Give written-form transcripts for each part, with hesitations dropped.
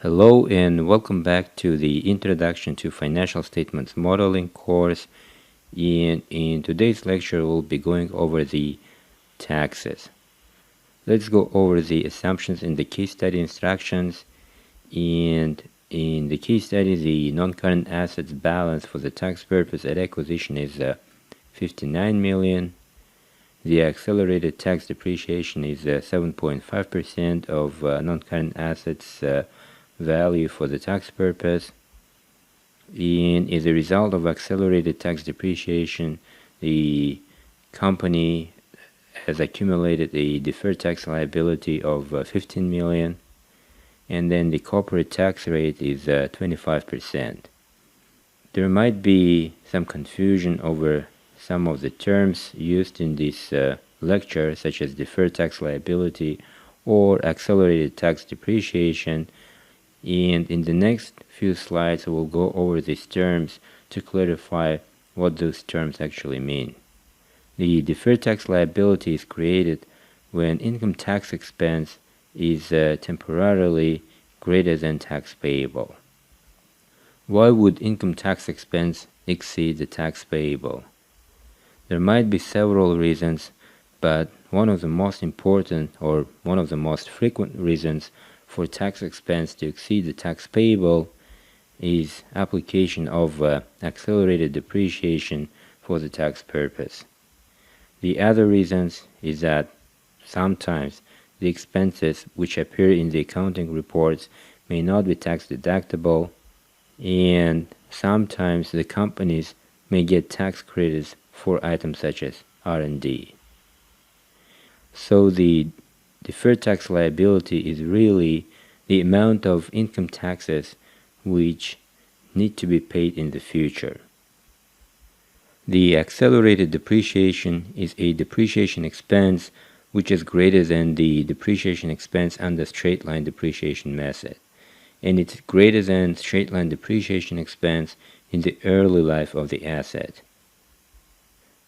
Hello and welcome back to the Introduction to Financial Statements Modeling course. In today's lecture, we'll be going over the taxes. Let's go over the assumptions in the case study instructions. And in the case study, the non-current assets balance for the tax purpose at acquisition is 59 million. The accelerated tax depreciation is 7.5% of non-current assets value for the tax purpose. And as a result of accelerated tax depreciation, the company has accumulated a deferred tax liability of 15 million, and then the corporate tax rate is 25%. There might be some confusion over some of the terms used in this lecture, such as deferred tax liability or accelerated tax depreciation. And in the next few slides, we'll go over these terms to clarify what those terms actually mean. The deferred tax liability is created when income tax expense is temporarily greater than tax payable. Why would income tax expense exceed the tax payable? There might be several reasons, but one of the most important or one of the most frequent reasons for tax expense to exceed the tax payable is application of accelerated depreciation for the tax purpose. The other reasons is that sometimes the expenses which appear in the accounting reports may not be tax deductible, and sometimes the companies may get tax credits for items such as R&D. So the deferred tax liability is really the amount of income taxes which need to be paid in the future. The accelerated depreciation is a depreciation expense which is greater than the depreciation expense under straight-line depreciation method, and it's greater than straight-line depreciation expense in the early life of the asset.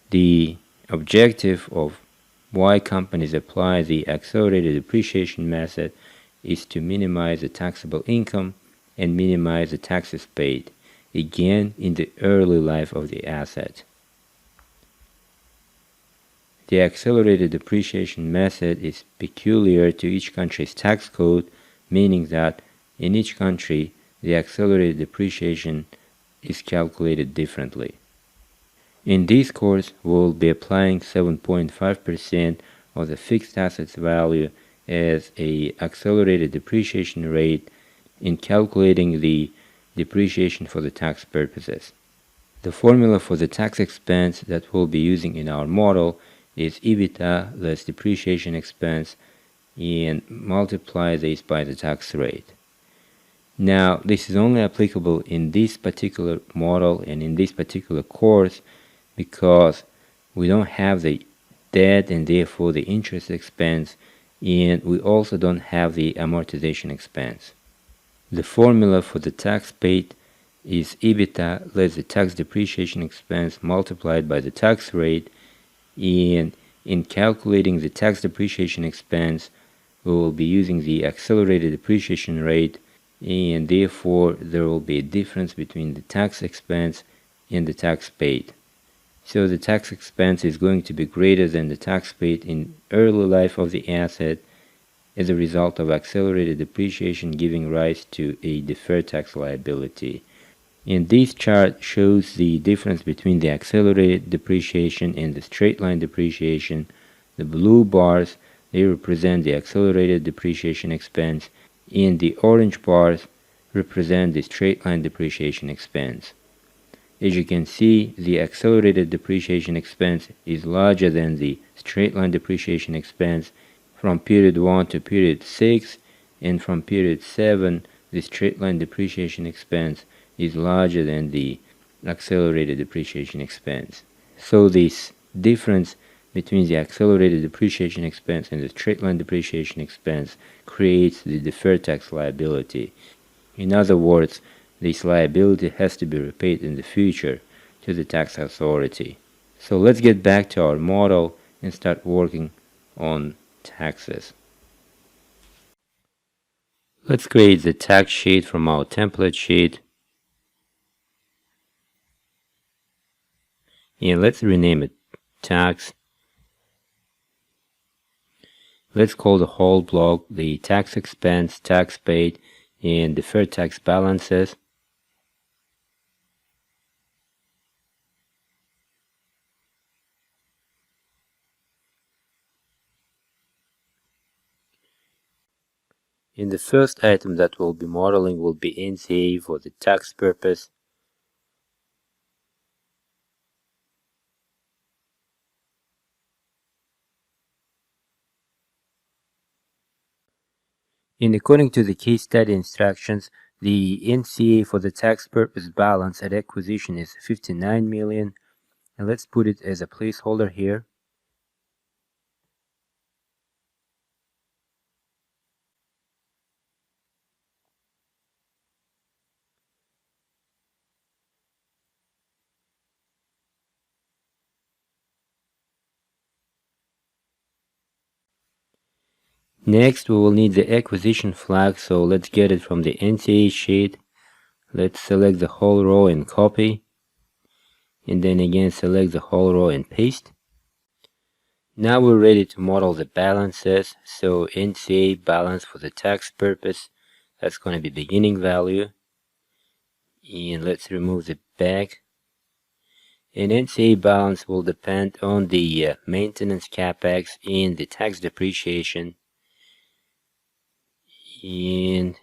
The objective of why companies apply the accelerated depreciation method is to minimize the taxable income and minimize the taxes paid, again in the early life of the asset. The accelerated depreciation method is peculiar to each country's tax code, meaning that in each country the accelerated depreciation is calculated differently. In this course, we'll be applying 7.5% of the fixed assets value as a accelerated depreciation rate in calculating the depreciation for the tax purposes. The formula for the tax expense that we'll be using in our model is EBITDA less depreciation expense, and multiply this by the tax rate. Now, this is only applicable in this particular model and in this particular course because we don't have the debt and therefore the interest expense, and we also don't have the amortization expense. The formula for the tax paid is EBITDA less the tax depreciation expense multiplied by the tax rate, and in calculating the tax depreciation expense, we will be using the accelerated depreciation rate, and therefore there will be a difference between the tax expense and the tax paid. So the tax expense is going to be greater than the tax paid in early life of the asset as a result of accelerated depreciation giving rise to a deferred tax liability. And this chart shows the difference between the accelerated depreciation and the straight-line depreciation. The blue bars, they represent the accelerated depreciation expense, and the orange bars represent the straight-line depreciation expense. As you can see, the accelerated depreciation expense is larger than the straight-line depreciation expense from period 1 to period 6, and from period 7, the straight-line depreciation expense is larger than the accelerated depreciation expense. So this difference between the accelerated depreciation expense and the straight-line depreciation expense creates the deferred tax liability. In other words, this liability has to be repaid in the future to the tax authority. So let's get back to our model and start working on taxes. Let's create the tax sheet from our template sheet. And let's rename it tax. Let's call the whole block the tax expense, tax paid, and deferred tax balances. And the first item that we'll be modeling will be NCA for the tax purpose. And according to the case study instructions, the NCA for the tax purpose balance at acquisition is 59 million. And let's put it as a placeholder here. Next, we will need the acquisition flag, so let's get it from the NCA sheet. Let's select the whole row and copy. And then again select the whole row and paste. Now we're ready to model the balances. So NCA balance for the tax purpose, that's going to be beginning value. And let's remove the back. And NCA balance will depend on the maintenance capex and the tax depreciation. And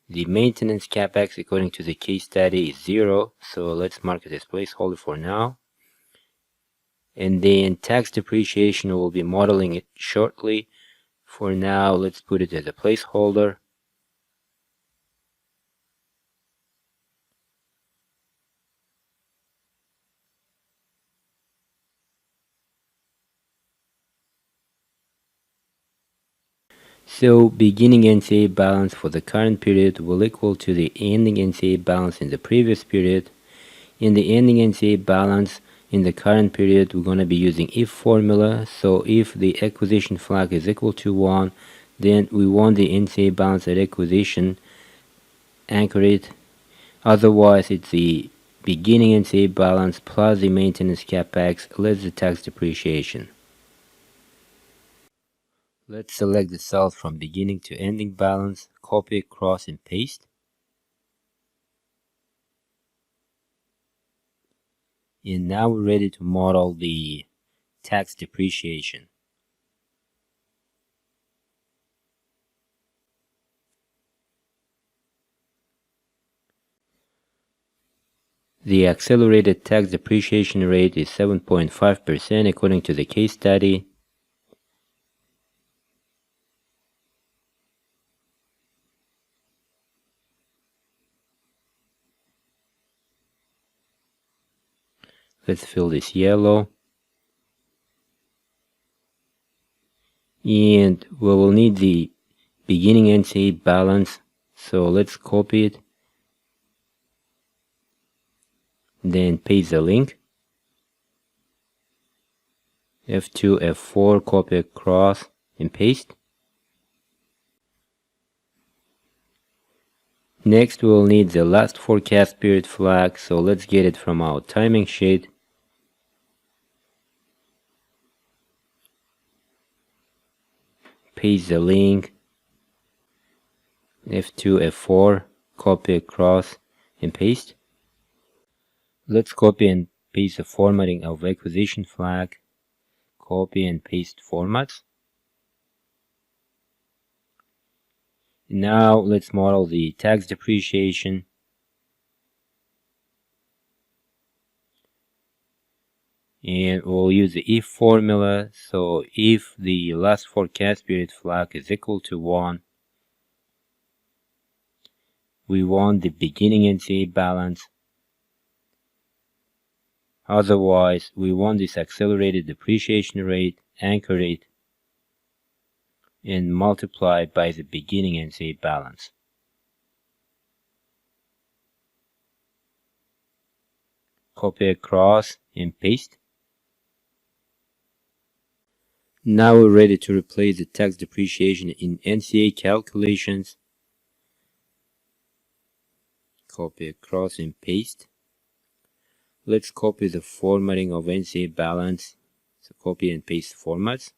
the maintenance capex according to the case study is 0, so let's mark it as placeholder for now. And then tax depreciation, will be modeling it shortly. For now, let's put it as a placeholder. So beginning NCA balance for the current period will equal to the ending NCA balance in the previous period. In the ending NCA balance in the current period, we're going to be using if formula. So if the acquisition flag is equal to 1, then we want the NCA balance at acquisition, anchor it. Otherwise, it's the beginning NCA balance plus the maintenance capex less the tax depreciation. Let's select the cells from beginning to ending balance, copy, cross, and paste. And now we're ready to model the tax depreciation. The accelerated tax depreciation rate is 7.5% according to the case study. Let's fill this yellow. And we will need the beginning NCA balance, so let's copy it. Then paste the link. F2, F4, copy across and paste. Next we'll need the last forecast period flag, so let's get it from our timing sheet. Paste the link. F2, F4, copy across and paste. Let's copy and paste the formatting of acquisition flag. Copy and paste formats. Now let's model the tax depreciation. And we'll use the if formula. So if the last forecast period flag is equal to 1, we want the beginning NCA balance. Otherwise, we want this accelerated depreciation rate, anchor it, and multiply by the beginning NCA balance. Copy across and paste. Now we're ready to replace the tax depreciation in NCA calculations. Copy across and paste. Let's copy the formatting of NCA balance. So copy and paste formats.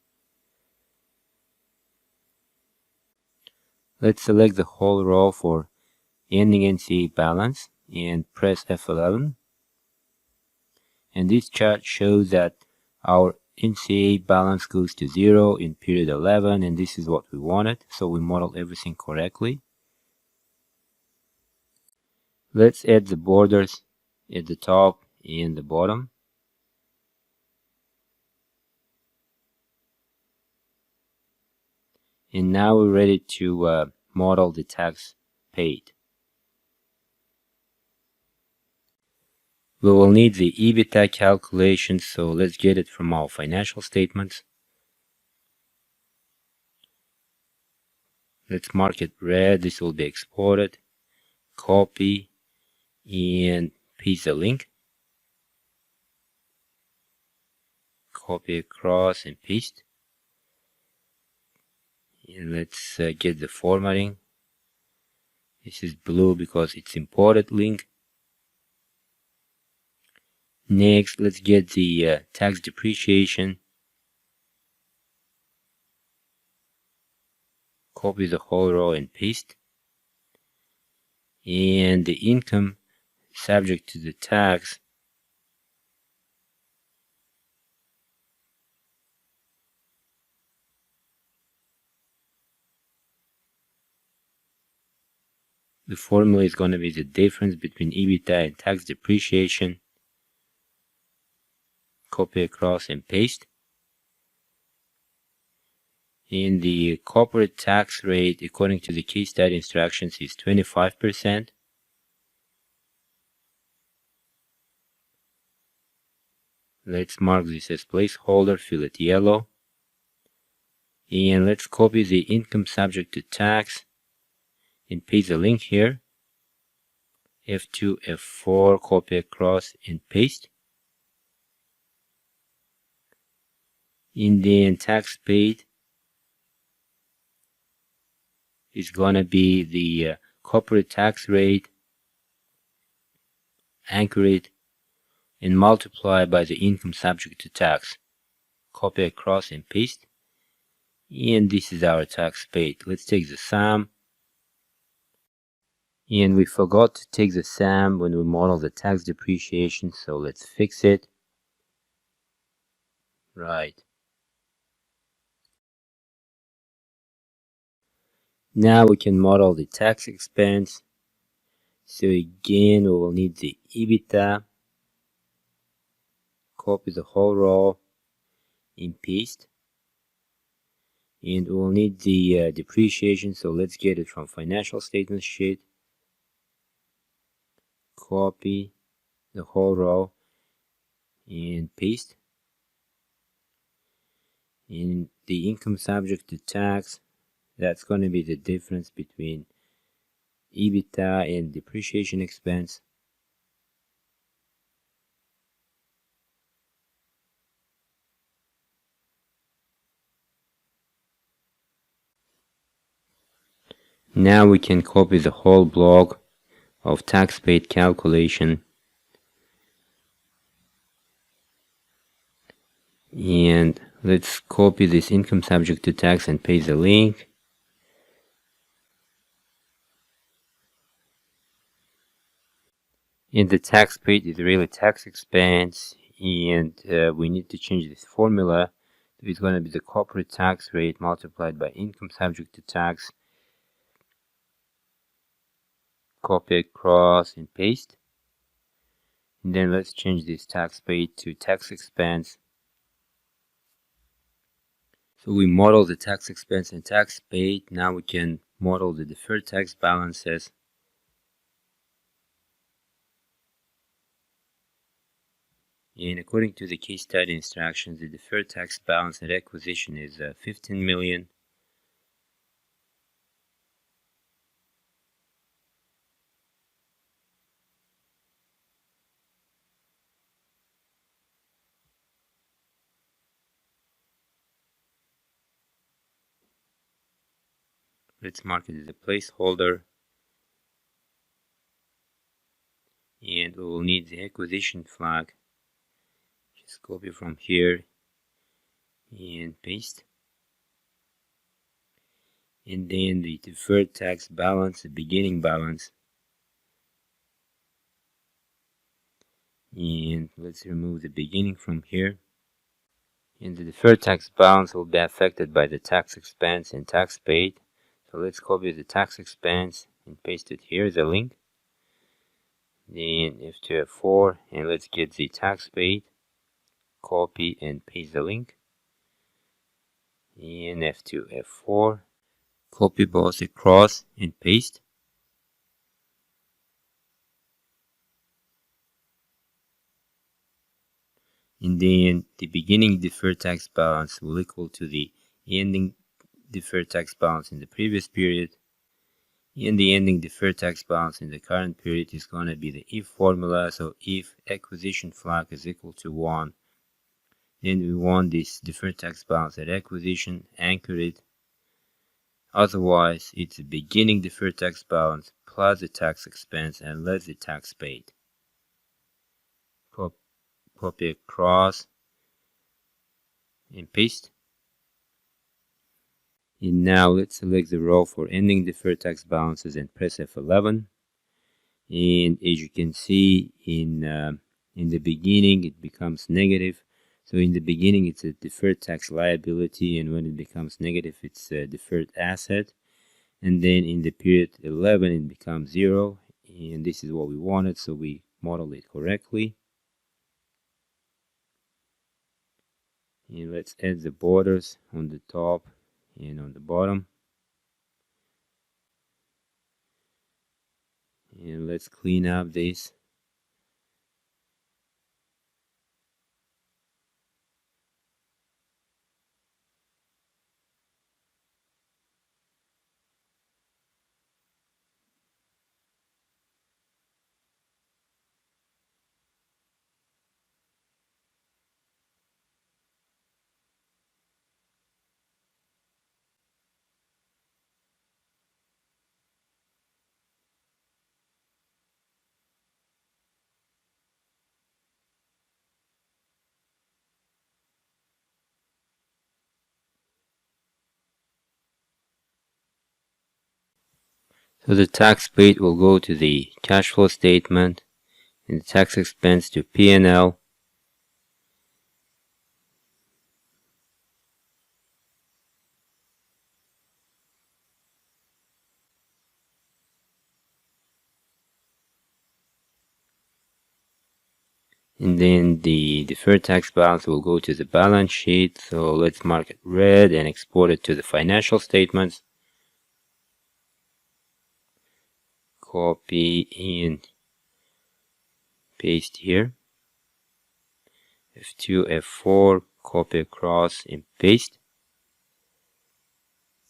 Let's select the whole row for ending NCA balance and press F11. And this chart shows that our NCA balance goes to 0 in period 11, and this is what we wanted, so we modeled everything correctly. Let's add the borders at the top and the bottom. And now we're ready to model the tax paid. We will need the EBITDA calculation, so let's get it from our financial statements. Let's mark it red. This will be exported. Copy and paste the link. Copy across and paste. And let's get the formatting. This is blue because it's imported link. Next, let's get the tax depreciation. Copy the whole row and paste. And the income subject to the tax. The formula is going to be the difference between EBITDA and tax depreciation. Copy across and paste. And the corporate tax rate according to the case study instructions is 25%. Let's mark this as placeholder, fill it yellow. And let's copy the income subject to tax and paste the link here. F2, F4, copy across and paste. And then tax paid is gonna be the corporate tax rate, anchored and multiply by the income subject to tax. Copy across and paste. And this is our tax paid. Let's take the sum. And we forgot to take the sum when we model the tax depreciation, so let's fix it. Right. Now we can model the tax expense. So again, we will need the EBITDA. Copy the whole row and paste. And we'll need the depreciation, so let's get it from financial statement sheet. Copy the whole row and paste. And the income subject to tax, that's going to be the difference between EBITDA and depreciation expense. Now we can copy the whole block of tax paid calculation and let's copy this income subject to tax and paste the link. And the tax paid is really tax expense, and we need to change this formula. It's going to be the corporate tax rate multiplied by income subject to tax. Copy across and paste. And then let's change this tax paid to tax expense. So we model the tax expense and tax paid. Now we can model the deferred tax balances. And according to the case study instructions, the deferred tax balance at acquisition is 15 million. Let's mark it as a placeholder. and we will need the acquisition flag. Just copy from here and paste. And then the deferred tax balance, the beginning balance. And let's remove the beginning from here. And the deferred tax balance will be affected by the tax expense and tax paid. So let's copy the tax expense and paste it here, the link. Then F2, F4, and let's get the tax paid. Copy and paste the link. And F2, F4. Copy both across and paste. And then the beginning deferred tax balance will equal to the ending deferred tax balance in the previous period. And the ending deferred tax balance in the current period is going to be the if formula. So if acquisition flag is equal to 1, then we want this deferred tax balance at acquisition, anchor it. Otherwise, it's the beginning deferred tax balance plus the tax expense and less the tax paid. Copy across and paste. And now let's select the row for ending deferred tax balances and press F11. And as you can see, in the beginning it becomes negative. So in the beginning it's a deferred tax liability, and when it becomes negative it's a deferred asset. And then in the period 11 it becomes 0, and this is what we wanted, so we model it correctly. And let's add the borders on the top and on the bottom. And let's clean up this. So the tax paid will go to the cash flow statement, and the tax expense to P&L. And then the deferred tax balance will go to the balance sheet. So let's mark it red and export it to the financial statements. Copy and paste here. F2, F4, copy across and paste.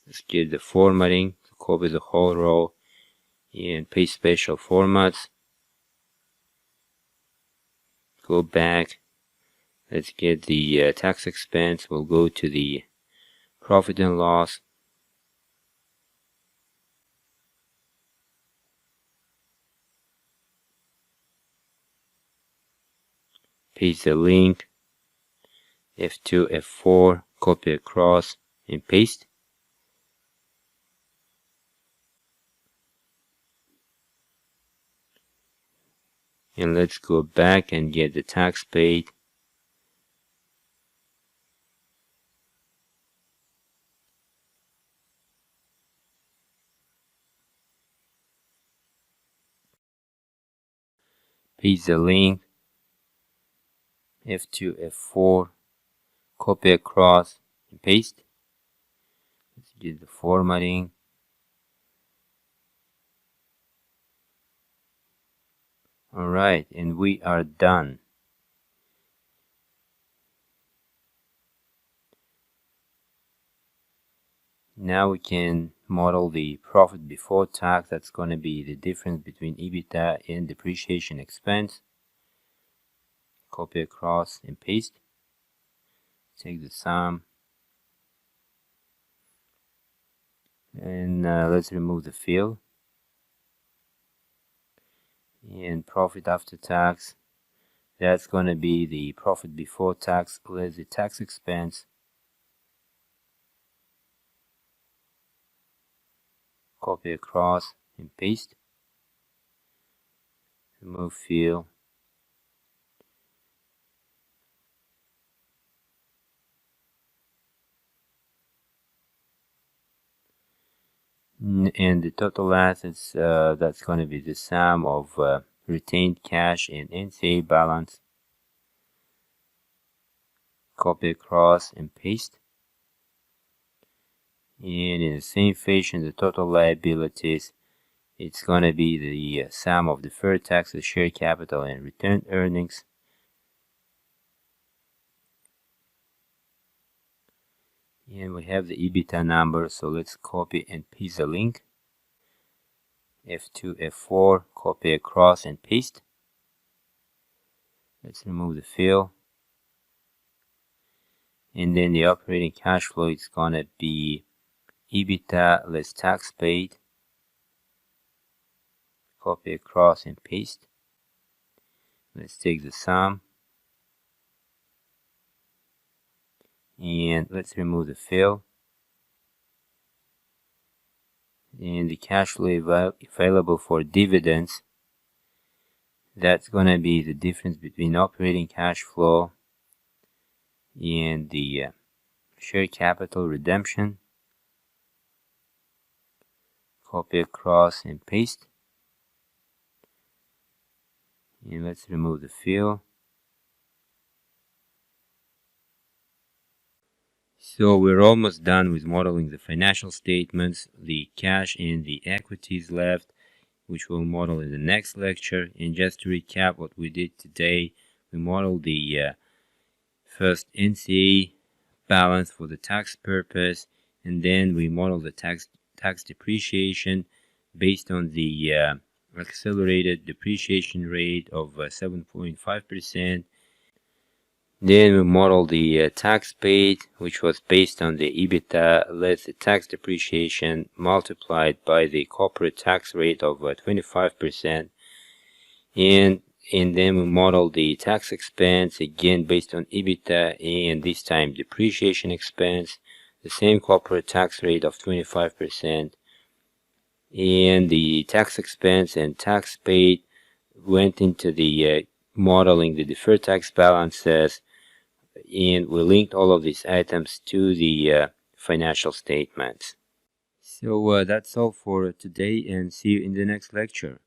Let's get the formatting, copy the whole row and paste special formats. Go back. Let's get the tax expense. We'll go to the profit and loss. Paste the link. F2, F4, copy across and paste. And let's go back and get the tax paid. Paste the link. F2, F4, copy across and paste. Let's get the formatting. Alright, and we are done. Now we can model the profit before tax. That's going to be the difference between EBITDA and depreciation expense. Copy across and paste. Take the sum. And let's remove the fill. And profit after tax, that's going to be the profit before tax less the tax expense. Copy across and paste. Remove fill. And the total assets, that's going to be the sum of retained cash and NCA balance. Copy across and paste. And in the same fashion, the total liabilities, it's going to be the sum of deferred taxes, share capital, and retained earnings. And we have the EBITDA number, so let's copy and paste the link. F2, F4, copy across and paste. Let's remove the fill. And then the operating cash flow is gonna be EBITDA less tax paid. Copy across and paste. Let's take the sum. And let's remove the fill. And the cash flow available for dividends, that's gonna be the difference between operating cash flow and the share capital redemption. Copy across and paste. And let's remove the fill. So we're almost done with modeling the financial statements, the cash and the equities left, which we'll model in the next lecture. And just to recap what we did today, we modeled the first NCA balance for the tax purpose, and then we modeled the tax depreciation based on the accelerated depreciation rate of 7.5%. Then we modeled the tax paid, which was based on the EBITDA less the tax depreciation multiplied by the corporate tax rate of 25%. And then we modeled the tax expense, again based on EBITDA and this time depreciation expense, the same corporate tax rate of 25%. And the tax expense and tax paid went into the modeling the deferred tax balances, and we linked all of these items to the financial statements. So that's all for today, and see you in the next lecture.